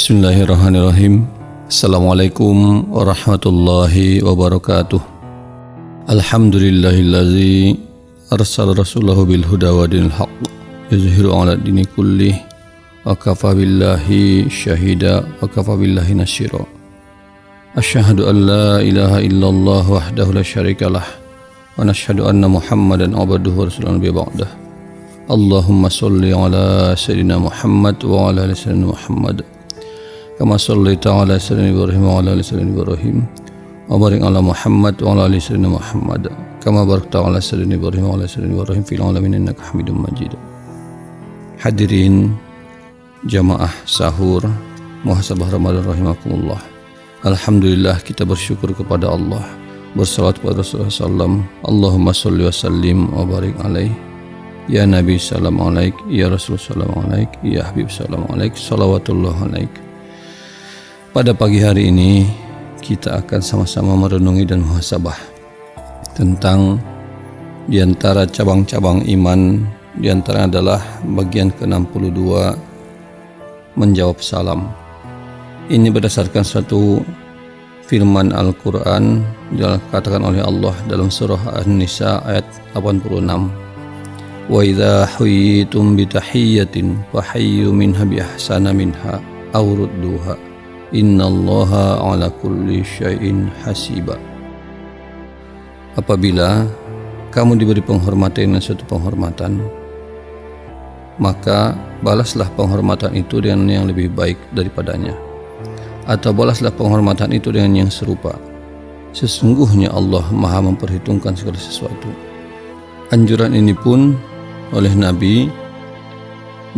Bismillahirrahmanirrahim. Assalamualaikum warahmatullahi wabarakatuh. Alhamdulillahillazi arsala rasulahu bil huda wa dinil haqq yuzhiru ala dini kullih wa kafa billahi syahida wa kafa billahi nasyira. Asyhadu an la ilaha illallah wahdahu la syarikalah wa nashhadu anna Muhammadan abduhu wa rasuluhu nabiyya ba'dah. Allahumma sholli ala sayyidina Muhammad wa ala ali sayyidina Muhammad kama shallaita ala sayyidina Ibrahim wa ala ali sayyidina Ibrahim wa barik ala Muhammad wa ala ali sayyidina Muhammad kama barakta ala sayyidina Ibrahim wa ala ali sayyidina Ibrahim fil alamin innaka Hamidum Majid. Hadirin jamaah sahur muhasabah Ramadan rahimakumullah. Alhamdulillah, kita bersyukur kepada Allah, bersalawat kepada Rasulullah sallam. Allahumma sholli wa sallim wa barik alaihi. Ya Nabi salam alaik, ya Rasul salam alaik, ya Habib salam alaik, salawatullah alaik. Pada pagi hari ini kita akan sama-sama merenungi dan muhasabah tentang diantara cabang-cabang iman, diantara adalah bagian ke-62 menjawab salam. Ini berdasarkan satu firman Al-Quran yang dikatakan oleh Allah dalam surah An-Nisa ayat 86. Wa idza huyitum bi tahiyyatin fahayyu minha bi ahsana minha aw rudduha innallaha ala kulli syai'in hasiba. Apabila kamu diberi penghormatan dengan suatu penghormatan, maka balaslah penghormatan itu dengan yang lebih baik daripadanya, atau balaslah penghormatan itu dengan yang serupa. Sesungguhnya Allah Maha memperhitungkan segala sesuatu. Anjuran ini pun oleh Nabi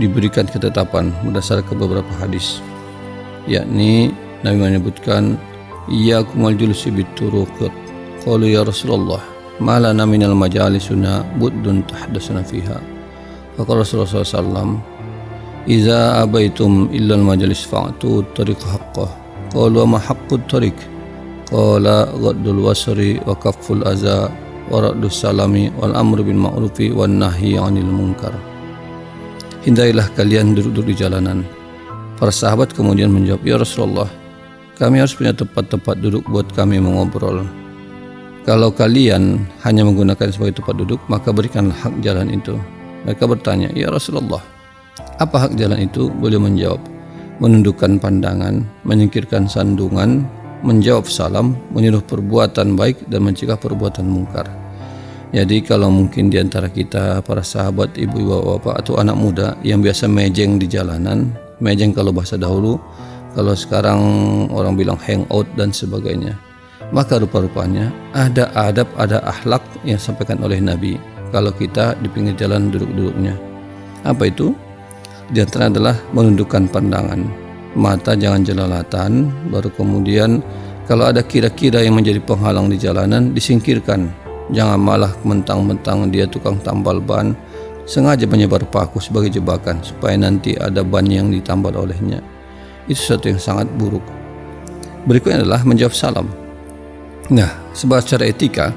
diberikan ketetapan berdasarkan beberapa hadis, yakni Nabi menyebutkan iyyakumul julusi bituruq. Qalu ya Rasulullah ma lana minal majalisuna buddun tahdasuna fiha. Faqala Rasulullah sallallahu idza abaitum illa al majlis fa'tu tariq haqqah. Qalu ma haqqut tariq? Qala ghaddul wasri wa kafful adza wa raddus salami wal amru bil ma'rufi wan nahyi 'anil munkar. Hindarilah kalian duduk-duduk di jalanan. Para sahabat kemudian menjawab, ya Rasulullah, kami harus punya tempat-tempat duduk buat kami mengobrol. Kalau kalian hanya menggunakan sebagai tempat duduk, maka berikanlah hak jalan itu. Mereka bertanya, ya Rasulullah, apa hak jalan itu? Beliau menjawab, menundukkan pandangan, menyingkirkan sandungan, menjawab salam, menyuruh perbuatan baik dan mencegah perbuatan mungkar. Jadi kalau mungkin di antara kita para sahabat, ibu-ibu, bapak atau anak muda yang biasa mejeng di jalanan, mejeng kalau bahasa dahulu, kalau sekarang orang bilang hangout dan sebagainya, maka rupa-rupanya ada adab, ada akhlak yang disampaikan oleh Nabi kalau kita di pinggir jalan duduk-duduknya. Apa itu? Di antara adalah menundukkan pandangan, mata jangan jelalatan, baru kemudian kalau ada kira-kira yang menjadi penghalang di jalanan disingkirkan. Jangan malah mentang-mentang dia tukang tambal ban, sengaja menyebar paku sebagai jebakan supaya nanti ada ban yang ditambal olehnya. Itu sesuatu yang sangat buruk. Berikutnya adalah menjawab salam. Nah, sebab secara etika,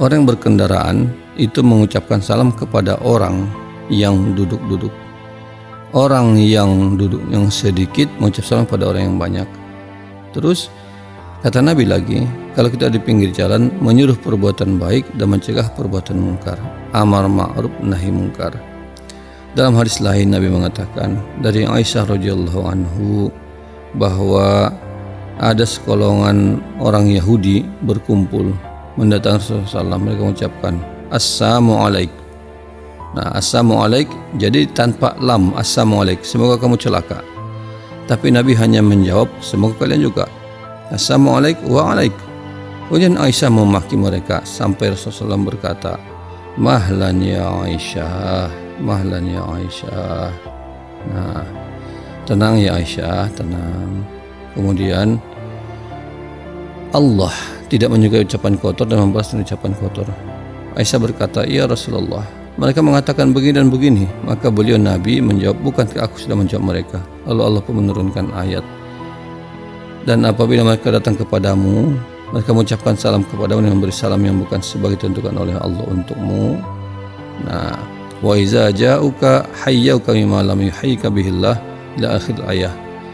orang yang berkendaraan itu mengucapkan salam kepada orang yang duduk-duduk. Orang yang duduk yang sedikit mengucap salam pada orang yang banyak. Terus kata Nabi lagi, kalau kita di pinggir jalan menyuruh perbuatan baik dan mencegah perbuatan mungkar, amar ma'ruf nahi mungkar. Dalam hadis lain Nabi mengatakan dari Aisyah radhiyallahu anhu bahwa ada sekolongan orang Yahudi berkumpul mendatangi Rasulullah SAW. Mereka mengucapkan assalamualaikum. Nah, assalamualaikum jadi tanpa lam, assalamualaikum, semoga kamu celaka. Tapi Nabi hanya menjawab semoga kalian juga. Assalamualaikum waalaikum. Kemudian Aisyah memaki mereka sampai Rasulullah SAW berkata, mahlan ya Aisyah, mahlan ya Aisyah. Nah, tenang ya Aisyah, tenang. Kemudian Allah tidak menyukai ucapan kotor dan membalas ucapan kotor. Aisyah berkata, ya Rasulullah, mereka mengatakan begini dan begini. Maka beliau Nabi menjawab, bukankah aku sudah menjawab mereka? Lalu Allah pun menurunkan ayat, dan apabila mereka datang kepadamu, mereka mengucapkan salam kepadamu dan memberi salam yang bukan sebagai tentukan oleh Allah untukmu. Nah, wa iza ja'uka hayyuka bima lam yuhayyika bihillah ila akhir ayat.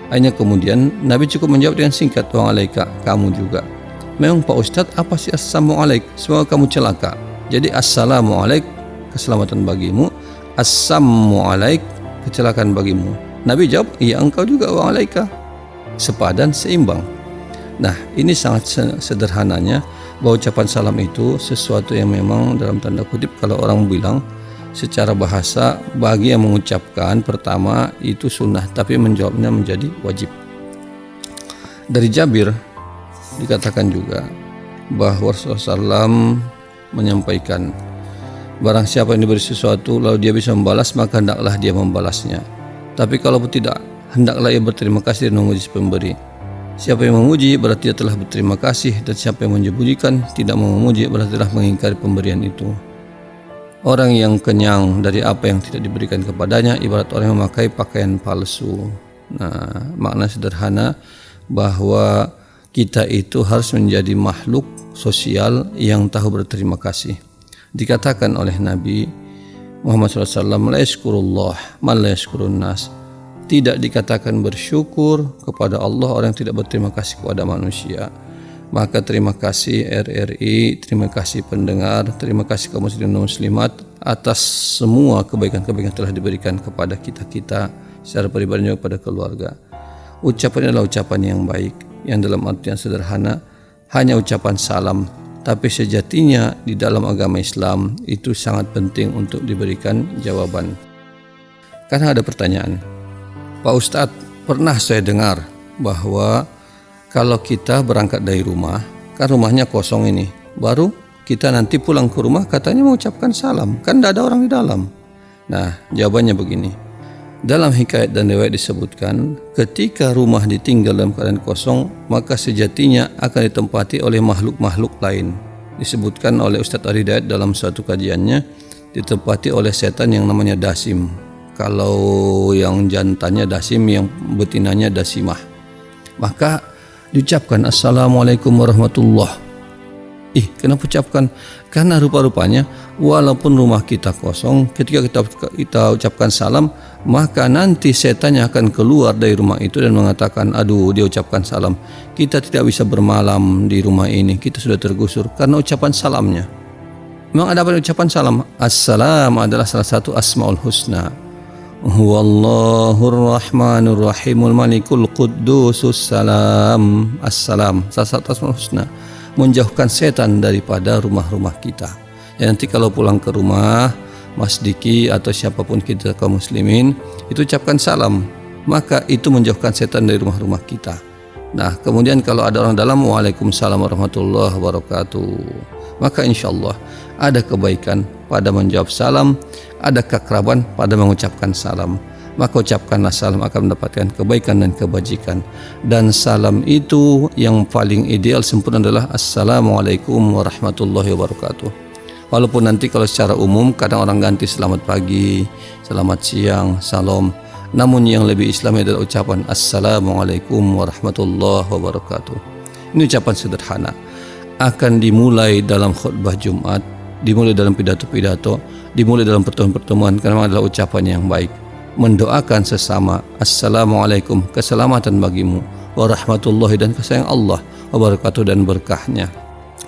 Hanya kemudian Nabi cukup menjawab dengan singkat, wa alaika, kamu juga. Memang Pak Ustadz, apa sih assalamualaik? Semoga kamu celaka. Jadi assalamualaik, keselamatan bagimu. Assalamualaik, kecelakaan bagimu. Nabi jawab, iya engkau juga wa alaika. Sepadan, seimbang. Nah, ini sangat sederhananya bahwa ucapan salam itu sesuatu yang memang dalam tanda kutip kalau orang bilang secara bahasa bagi yang mengucapkan pertama itu sunnah, tapi menjawabnya menjadi wajib. Dari Jabir dikatakan juga bahwa Rasulullah SAW menyampaikan, barang siapa yang diberi sesuatu lalu dia bisa membalas, maka hendaklah dia membalasnya. Tapi kalau tidak, hendaklah ia berterima kasih dan memuji pemberi. Siapa yang memuji berarti dia telah berterima kasih, dan siapa yang menyebutkan tidak memuji berarti telah mengingkari pemberian itu. Orang yang kenyang dari apa yang tidak diberikan kepadanya ibarat orang yang memakai pakaian palsu. Nah, makna sederhana bahwa kita itu harus menjadi makhluk sosial yang tahu berterima kasih. Dikatakan oleh Nabi Muhammad SAW, la yashkurullah man la yashkurun nas. Tidak dikatakan bersyukur kepada Allah orang yang tidak berterima kasih kepada manusia. Maka terima kasih RRI, terima kasih pendengar, terima kasih kaum muslimin dan muslimat atas semua kebaikan-kebaikan telah diberikan kepada kita secara pribadi dan kepada keluarga. Ucapan adalah ucapan yang baik, yang dalam artian sederhana hanya ucapan salam, tapi sejatinya di dalam agama Islam itu sangat penting untuk diberikan jawaban. Karena ada pertanyaan, Pak Ustadz, pernah saya dengar bahwa kalau kita berangkat dari rumah, kan rumahnya kosong ini, baru kita nanti pulang ke rumah katanya mengucapkan salam, kan tidak ada orang di dalam. Nah, jawabannya begini. Dalam hikayat dan riwayat disebutkan, ketika rumah ditinggal dalam keadaan kosong, maka sejatinya akan ditempati oleh makhluk-makhluk lain. Disebutkan oleh Ustadz Ar-Hidayat dalam suatu kajiannya, ditempati oleh setan yang namanya Dasim. Kalau yang jantannya Dasim, yang betinanya Dasimah. Maka diucapkan assalamualaikum warahmatullah. Kenapa ucapkan? Karena rupa-rupanya walaupun rumah kita kosong, ketika kita ucapkan salam, maka nanti setannya akan keluar dari rumah itu dan mengatakan, aduh, dia ucapkan salam, kita tidak bisa bermalam di rumah ini, kita sudah tergusur karena ucapan salamnya. Memang ada apa ucapan salam? Assalam adalah salah satu asmaul husna. Huwallahur rahmanur rahimul malikul quddusus salam. Assalam, salah satu asmaul husna, menjauhkan setan daripada rumah-rumah kita. Ya, nanti kalau pulang ke rumah Mas Diki atau siapapun kita kaum muslimin itu ucapkan salam, maka itu menjauhkan setan dari rumah-rumah kita. Nah, kemudian kalau ada orang dalam, waalaikumsalam warahmatullahi wabarakatuh, maka insyaallah ada kebaikan pada menjawab salam, ada keakraban pada mengucapkan salam. Maka ucapkanlah salam akan mendapatkan kebaikan dan kebajikan. Dan salam itu yang paling ideal sempurna adalah assalamualaikum warahmatullahi wabarakatuh. Walaupun nanti kalau secara umum kadang orang ganti selamat pagi, selamat siang, salam, namun yang lebih Islami adalah ucapan assalamualaikum warahmatullahi wabarakatuh. Ini ucapan sederhana, akan dimulai dalam khutbah Jumat, dimulai dalam pidato-pidato, dimulai dalam pertemuan-pertemuan, karena adalah ucapan yang baik. Mendoakan sesama, assalamualaikum, keselamatan bagimu, warahmatullahi, dan kasih Allah, wabarakatuh, dan berkahnya.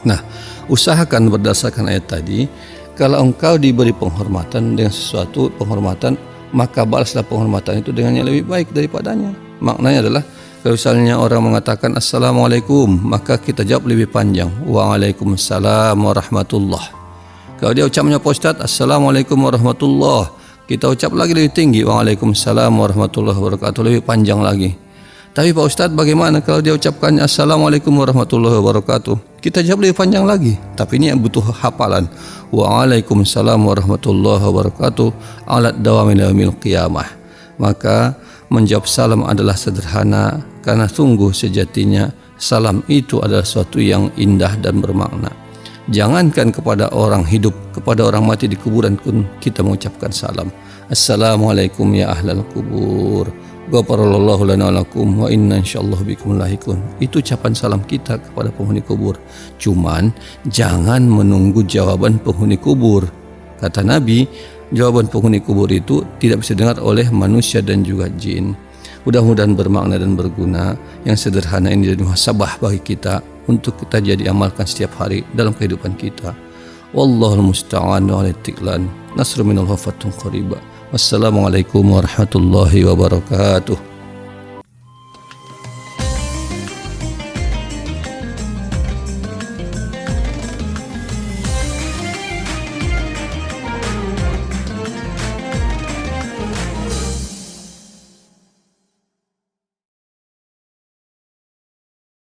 Nah, usahakan berdasarkan ayat tadi, kalau engkau diberi penghormatan dengan sesuatu penghormatan, maka balaslah penghormatan itu dengan yang lebih baik daripadanya. Maknanya adalah, kalau misalnya orang mengatakan assalamualaikum, maka kita jawab lebih panjang, waalaikumsalam warahmatullah. Kalau dia ucapnya Pak Ustadz, assalamualaikum warahmatullah, kita ucap lagi lebih tinggi, waalaikumsalam warahmatullahi wabarakatuh, lebih panjang lagi. Tapi Pak Ustadz, bagaimana kalau dia ucapkannya assalamualaikum warahmatullahi wabarakatuh, kita jawab lebih panjang lagi, tapi ini yang butuh hafalan, waalaikumsalam warahmatullahi wabarakatuh alat dawamil yaumil qiyamah. Maka menjawab salam adalah sederhana, karena sungguh sejatinya salam itu adalah sesuatu yang indah dan bermakna. Jangankan kepada orang hidup, kepada orang mati di kuburan pun kita mengucapkan salam. Assalamualaikum ya ahlal kubur, ghafarallahu lana lakum wa inna insyaallah bikum lahikun. Itu ucapan salam kita kepada penghuni kubur. Cuman jangan menunggu jawaban penghuni kubur. Kata Nabi, jawaban penghuni kubur itu tidak bisa dengar oleh manusia dan juga jin. Mudah-mudahan bermakna dan berguna. Yang sederhana ini jadi muhasabah bagi kita untuk kita jadi amalkan setiap hari dalam kehidupan kita. Wallahul musta'an wa alaihi Nasru minal wafatun qariba. Wassalamualaikum warahmatullahi wabarakatuh.